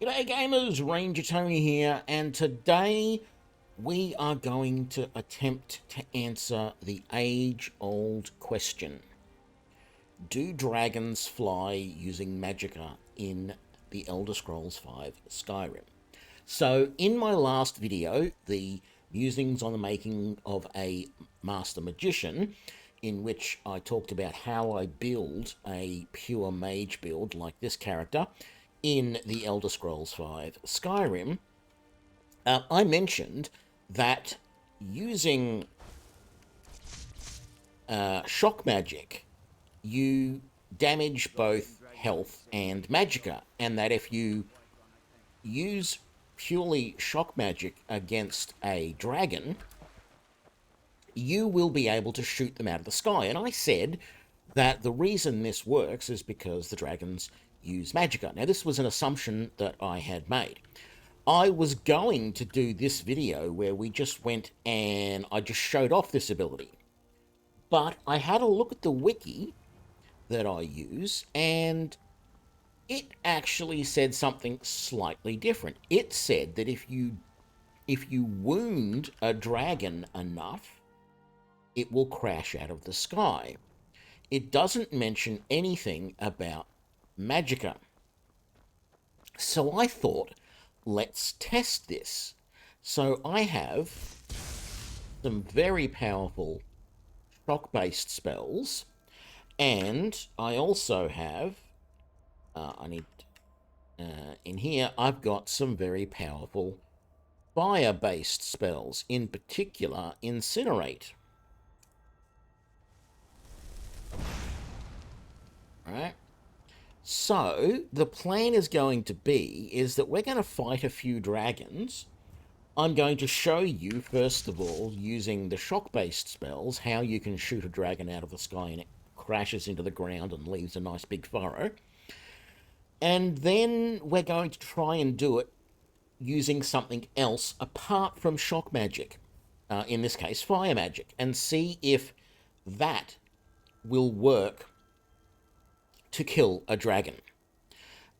G'day gamers, Ranger Tony here, and today we are going to attempt to answer the age-old question. Do dragons fly using Magicka in the Elder Scrolls V Skyrim? So in my last video, the musings on the making of a Master Magician, in which I talked about how I build a pure mage build like this character in the Elder Scrolls V Skyrim, I mentioned that using shock magic, you damage both health and magicka, and that if you use purely shock magic against a dragon, you will be able to shoot them out of the sky. And I said that the reason this works is because the dragons use magicka. Now, this was an assumption that I had made. I was going to do this video where we just went and I just showed off this ability. But I had a look at the wiki that I use, and it actually said something slightly different. It said that if you wound a dragon enough, it will crash out of the sky. It doesn't mention anything about magicka. So I thought, let's test this. So I have some very powerful shock-based spells, and I also have, in here, I've got some very powerful fire-based spells, in particular, Incinerate. Right? So the plan is going to be is that we're going to fight a few dragons. I'm going to show you, first of all, using the shock-based spells, how you can shoot a dragon out of the sky and it crashes into the ground and leaves a nice big furrow. And then we're going to try and do it using something else apart from shock magic, in this case fire magic, and see if that will work to kill a dragon.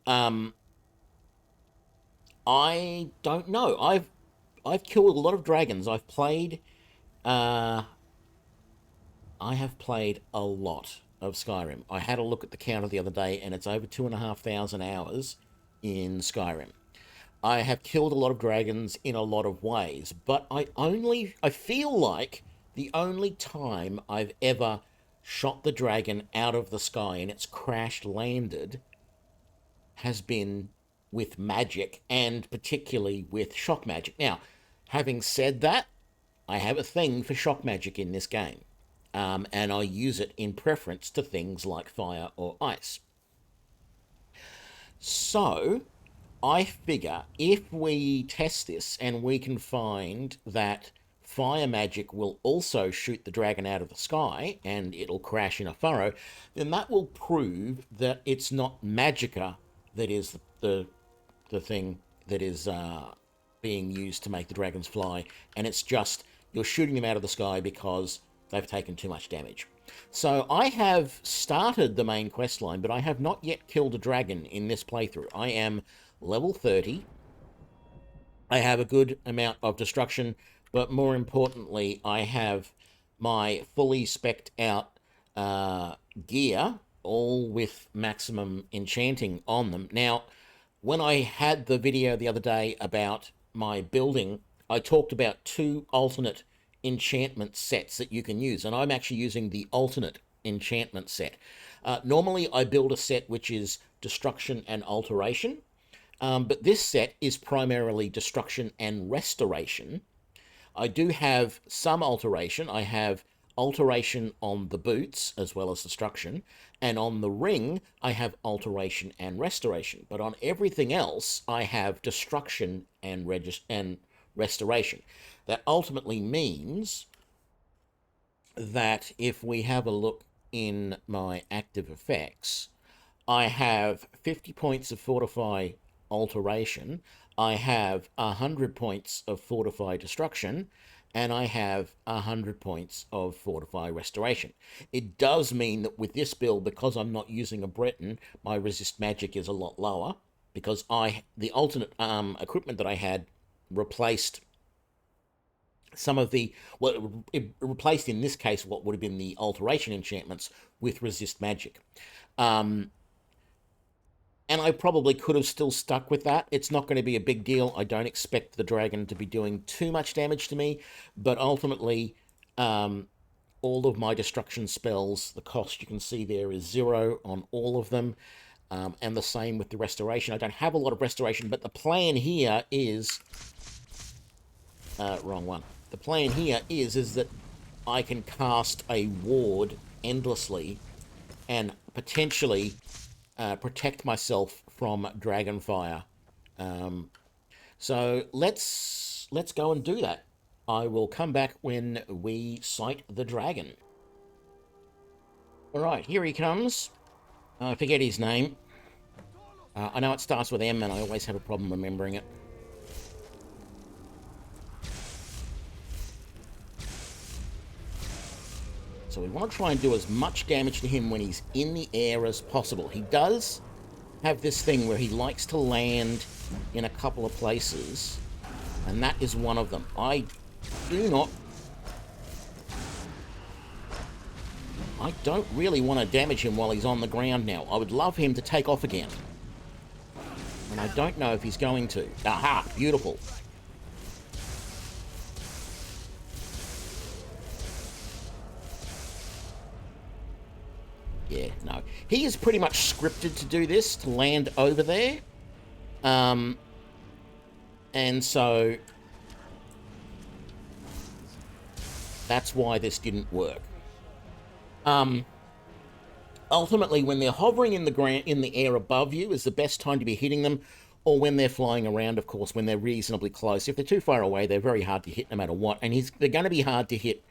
I don't know. I've killed a lot of dragons. I have played a lot of Skyrim. I had a look at the counter the other day, and it's over 2,500 hours in Skyrim. I have killed a lot of dragons in a lot of ways, but I feel like the only time I've ever shot the dragon out of the sky and it's crash landed has been with magic, and particularly with shock magic. Now, having said that, I have a thing for shock magic in this game, and I use it in preference to things like fire or ice. So I figure if we test this and we can find that fire magic will also shoot the dragon out of the sky and it'll crash in a furrow, then that will prove that it's not magicka that is the thing that is being used to make the dragons fly, and it's just you're shooting them out of the sky because they've taken too much damage. So I have started the main quest line, but I have not yet killed a dragon in this playthrough. I am level 30. I have a good amount of destruction, but more importantly, I have my fully spec'd out gear, all with maximum enchanting on them. Now, when I had the video the other day about my building, I talked about 2 alternate enchantment sets that you can use, and I'm actually using the alternate enchantment set. Normally, I build a set which is destruction and alteration, but this set is primarily destruction and restoration. I do have some alteration. I have alteration on the boots as well as destruction, and on the ring I have alteration and restoration, but on everything else I have destruction and restoration. That ultimately means that if we have a look in my active effects, I have 50 points of fortify alteration, I have 100 points of fortify destruction, and I have 100 points of fortify restoration. It does mean that with this build, because I'm not using a Breton, my resist magic is a lot lower, because the alternate equipment that I had replaced some of the, well, it replaced in this case what would have been the alteration enchantments with resist magic. Um, and I probably could have still stuck with that. It's not going to be a big deal. I don't expect the dragon to be doing too much damage to me, but ultimately, all of my destruction spells, the cost you can see there is 0 on all of them. And the same with the restoration. I don't have a lot of restoration, but the plan here is wrong one. The plan here is that I can cast a ward endlessly and potentially protect myself from dragonfire. So let's go and do that. I will come back when we sight the dragon. All right, here he comes. I forget his name. I know it starts with M, and I always have a problem remembering it. So we want to try and do as much damage to him when he's in the air as possible. He does have this thing where he likes to land in a couple of places, and that is one of them. I don't really want to damage him while he's on the ground now. I would love him to take off again. And I don't know if he's going to. Aha, beautiful. Yeah, no. He is pretty much scripted to do this, to land over there. And so that's why this didn't work. Ultimately, when they're hovering in the air above you is the best time to be hitting them, or when they're flying around, of course, when they're reasonably close. If they're too far away, they're very hard to hit no matter what. And they're going to be hard to hit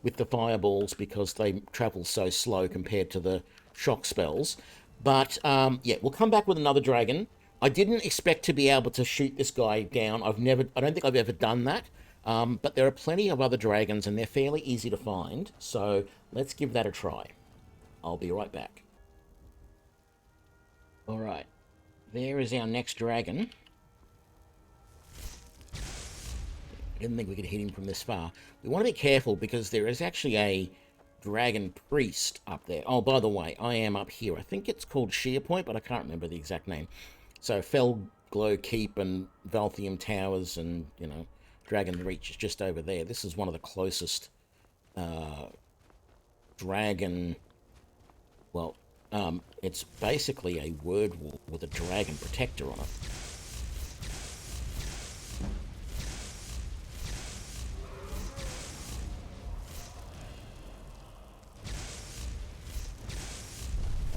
with the fireballs because they travel so slow compared to the shock spells. But yeah, we'll come back with another dragon. I didn't expect to be able to shoot this guy down. I don't think I've ever done that. But there are plenty of other dragons, and they're fairly easy to find. So let's give that a try. I'll be right back. All right, there is our next dragon. I didn't think we could hit him from this far. We want to be careful because there is actually a dragon priest up there. Oh, by the way, I am up here. I think it's called Sheer Point, but I can't remember the exact name. So Felglow Keep and Valthium Towers and, Dragon Reach is just over there. This is one of the closest dragon... Well, it's basically a word wall with a dragon protector on it.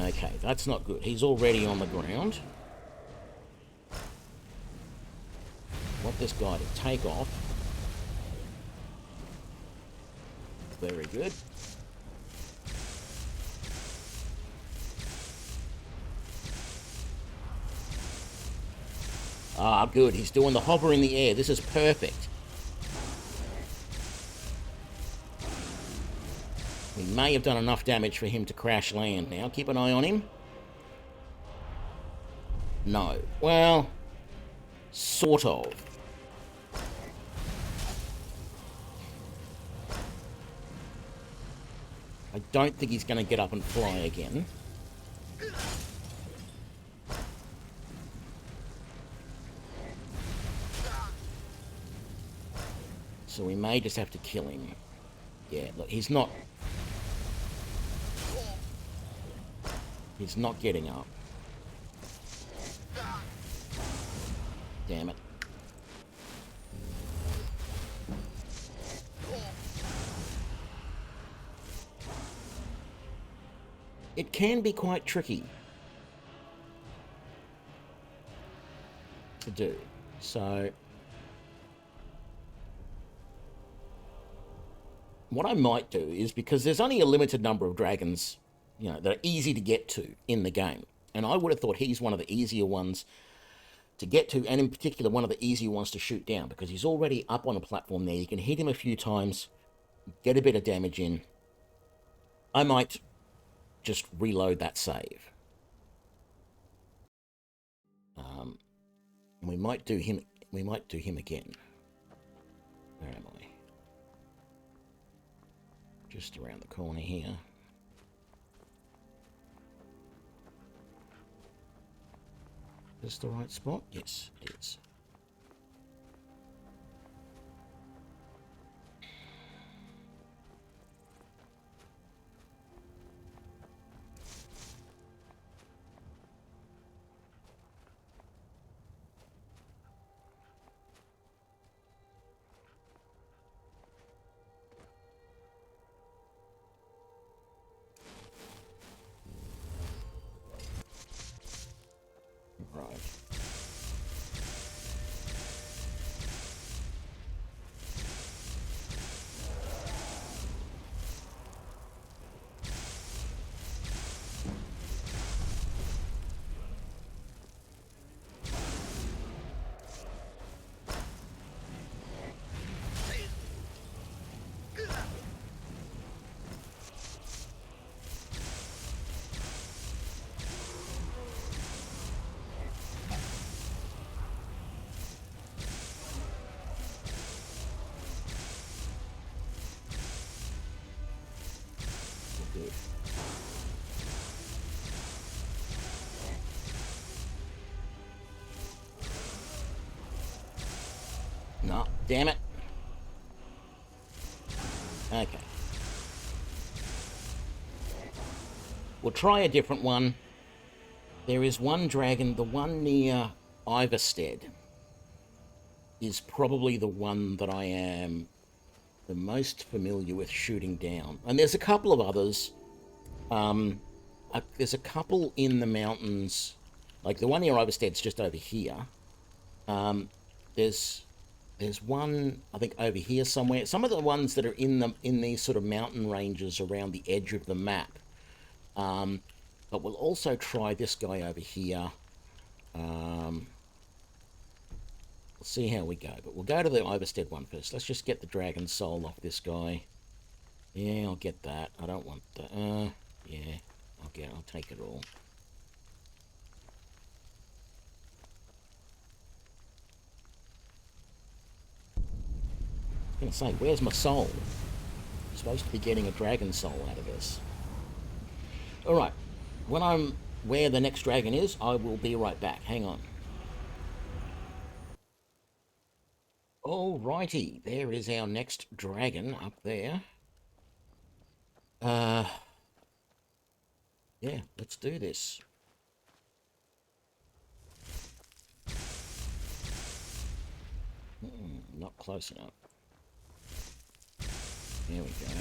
Okay, that's not good. He's already on the ground. Want this guy to take off. Very good. Ah, good. He's doing the hover in the air. This is perfect. We may have done enough damage for him to crash land now. Keep an eye on him. No. Well, sort of. I don't think he's going to get up and fly again. So we may just have to kill him. Yeah, look, he's not getting up. Damn it. It can be quite tricky to do. So what I might do is, because there's only a limited number of dragons, that are easy to get to in the game. And I would have thought he's one of the easier ones to get to, and in particular one of the easier ones to shoot down, because he's already up on a platform there. You can hit him a few times, get a bit of damage in. I might just reload that save. And we might do him. We might do him again. Where am I? Just around the corner here. Is this the right spot? Yes, it is. Right. Good. No, damn it. Okay. We'll try a different one. There is one dragon, the one near Ivarstead, is probably the one that I am the most familiar with shooting down. And there's a couple of others. There's a couple in the mountains, like the one near Ivarstead's just over here. There's there's one I think over here somewhere. Some of the ones that are in these sort of mountain ranges around the edge of the map. But we'll also try this guy over here. We'll see how we go. But we'll go to the Ivarstead one first. Let's just get the dragon soul off this guy. Yeah, I'll get that. I don't want that. Yeah, I'll take it all. I was gonna say, where's my soul? I'm supposed to be getting a dragon soul out of this. Alright, when I'm where the next dragon is, I will be right back. Hang on. Alrighty, there is our next dragon up there. Yeah, let's do this. Not close enough. There we go.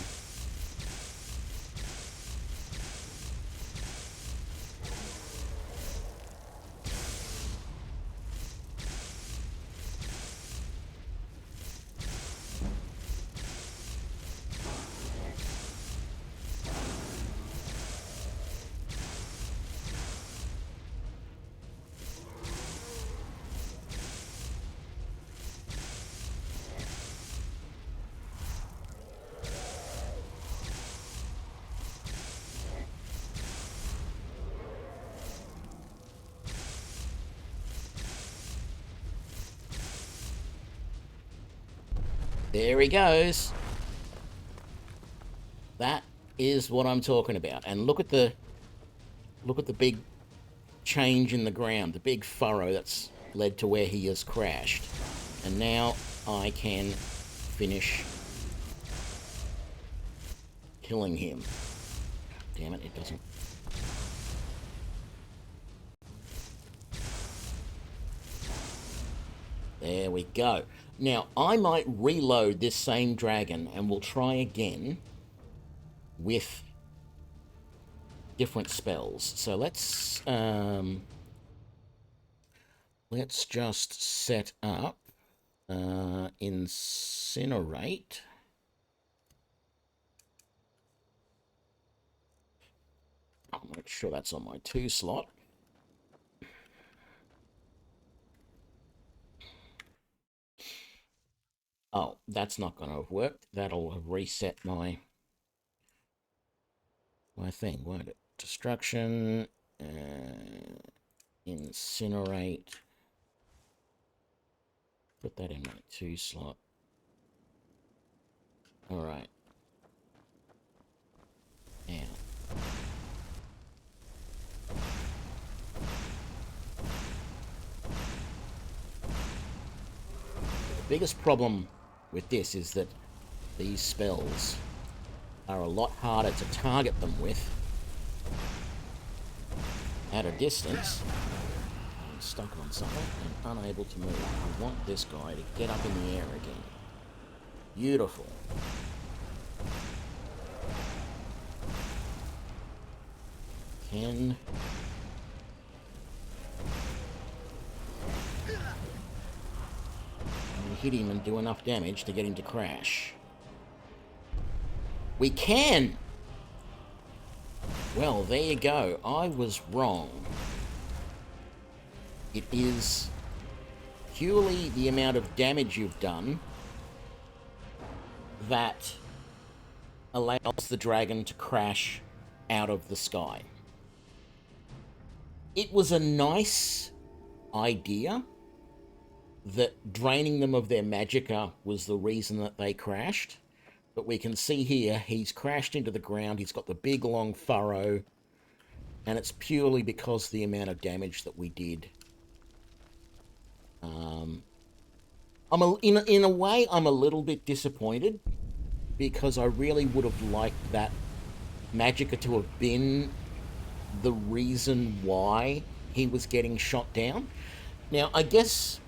There he goes. That is what I'm talking about. And look at the big change in the ground, the big furrow that's led to where he has crashed. And now I can finish killing him. Damn it, it doesn't. There we go. Now, I might reload this same dragon and we'll try again with different spells. So let's just set up Incinerate. I'll make sure that's on my 2 slot. Oh, that's not going to have worked. That'll have reset my thing, won't it? Destruction, Incinerate. put that in my 2 slot. Alright. Now. The biggest problem with this is that these spells are a lot harder to target them with at a distance. I'm stuck on something and unable to move. I want this guy to get up in the air again. Beautiful. Can hit him and do enough damage to get him to crash? We can! Well, there you go. I was wrong. It is purely the amount of damage you've done that allows the dragon to crash out of the sky. It was a nice idea that draining them of their magicka was the reason that they crashed. But we can see here, he's crashed into the ground, he's got the big long furrow, and it's purely because of the amount of damage that we did. In a way, I'm a little bit disappointed, because I really would have liked that magicka to have been the reason why he was getting shot down. Now, I guess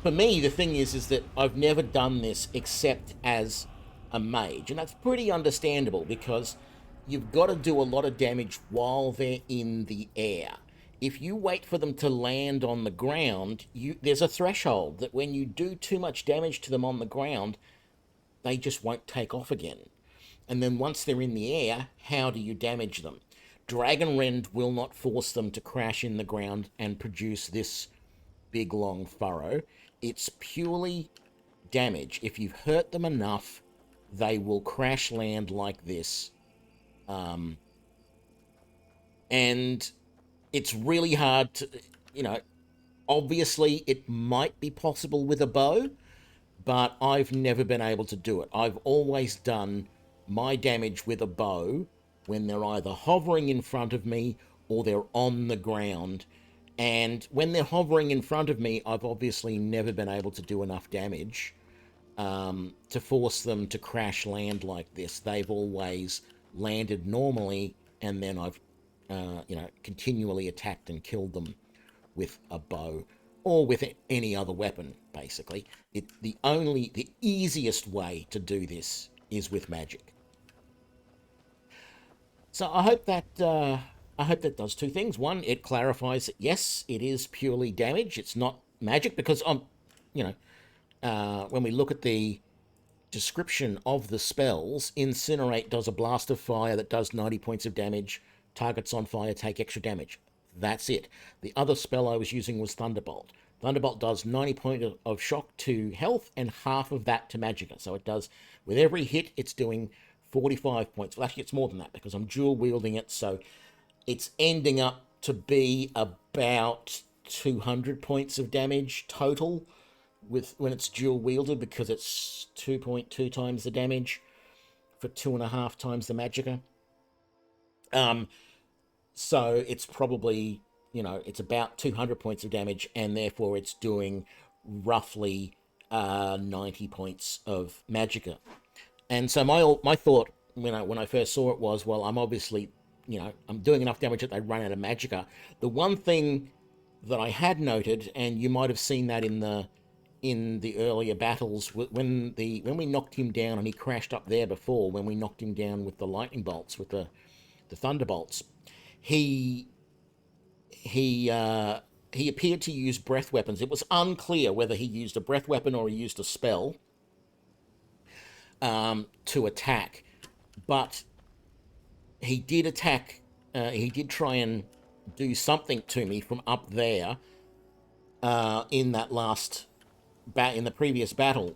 for me, the thing is that I've never done this except as a mage, and that's pretty understandable because you've got to do a lot of damage while they're in the air. If you wait for them to land on the ground, there's a threshold that when you do too much damage to them on the ground, they just won't take off again. And then once they're in the air, how do you damage them? Dragon Rend will not force them to crash in the ground and produce this big long furrow. It's purely damage. If you've hurt them enough, they will crash land like this. And it's really hard to, obviously it might be possible with a bow, but I've never been able to do it. I've always done my damage with a bow when they're either hovering in front of me or they're on the ground. And when they're hovering in front of me, I've obviously never been able to do enough damage to force them to crash land like this. They've always landed normally, and then I've, continually attacked and killed them with a bow or with any other weapon, basically. The easiest way to do this is with magic. So I hope that does 2 things. One, it clarifies that yes, it is purely damage. It's not magic, because when we look at the description of the spells, Incinerate does a blast of fire that does 90 points of damage. Targets on fire take extra damage. That's it. The other spell I was using was Thunderbolt. Thunderbolt does 90 points of shock to health and half of that to magicka. So it does, with every hit, it's doing 45 points. Well, actually, it's more than that because I'm dual wielding it. So it's ending up to be about 200 points of damage total when it's dual wielded, because it's 2.2 times the damage for 2.5 times the magicka. So it's probably, it's about 200 points of damage, and therefore it's doing roughly 90 points of magicka. And so my thought when I first saw it was, well, I'm obviously, I'm doing enough damage that they run out of magicka. The one thing that I had noted, and you might have seen that in the earlier battles, when we knocked him down and he crashed up there before, when we knocked him down with the lightning bolts, with the thunderbolts, he appeared to use breath weapons. It was unclear whether he used a breath weapon or he used a spell to attack, but he did attack. He did try and do something to me from up there in the previous battle.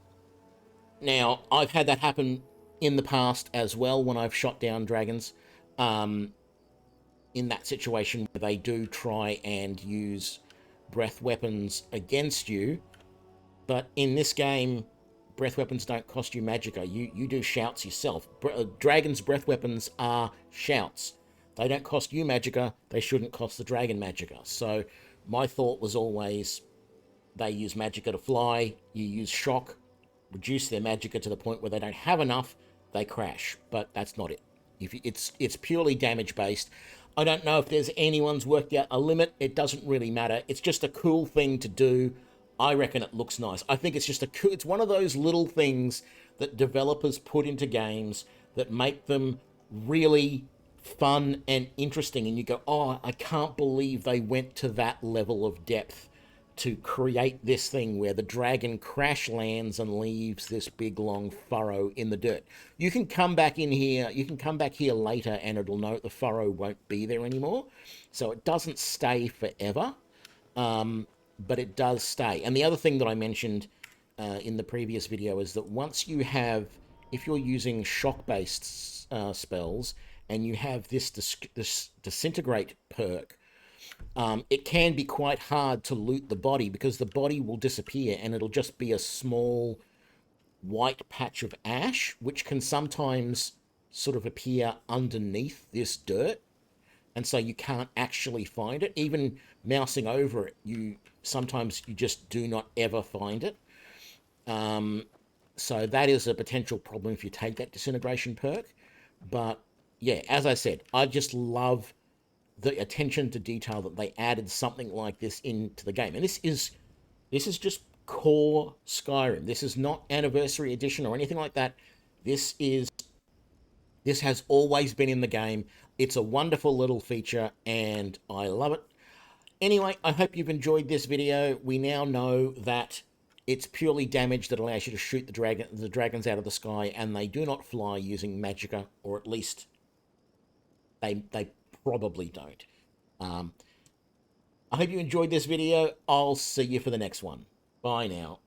Now, I've had that happen in the past as well when I've shot down dragons. In that situation where they do try and use breath weapons against you, But in this game, breath weapons don't cost you magicka. You do shouts yourself. Dragon's breath weapons are shouts. They don't cost you magicka. They shouldn't cost the dragon magicka. So my thought was always they use magicka to fly. You use shock, reduce their magicka to the point where they don't have enough, they crash. But that's not it. If it's purely damage based. I don't know if there's anyone's worked out a limit. It doesn't really matter. It's just a cool thing to do. I reckon it looks nice. I think it's just it's one of those little things that developers put into games that make them really fun and interesting, and you go, oh, I can't believe they went to that level of depth to create this thing where the dragon crash lands and leaves this big long furrow in the dirt. You can come back in here, you can come back here later and it'll note the furrow won't be there anymore. So it doesn't stay forever, but it does stay. And the other thing that I mentioned in the previous video is that once you have, if you're using shock-based spells and you have this disintegrate perk, it can be quite hard to loot the body because the body will disappear and it'll just be a small white patch of ash, which can sometimes sort of appear underneath this dirt. And so you can't actually find it. Even mousing over it, you just do not ever find it. So that is a potential problem if you take that disintegration perk. But yeah, as I said, I just love the attention to detail that they added something like this into the game. And this is just core Skyrim. This is not Anniversary Edition or anything like that. This has always been in the game. It's a wonderful little feature and I love it. Anyway, I hope you've enjoyed this video. We now know that it's purely damage that allows you to shoot the dragons out of the sky, and they do not fly using magicka, or at least they probably don't. I hope you enjoyed this video. I'll see you for the next one. Bye now.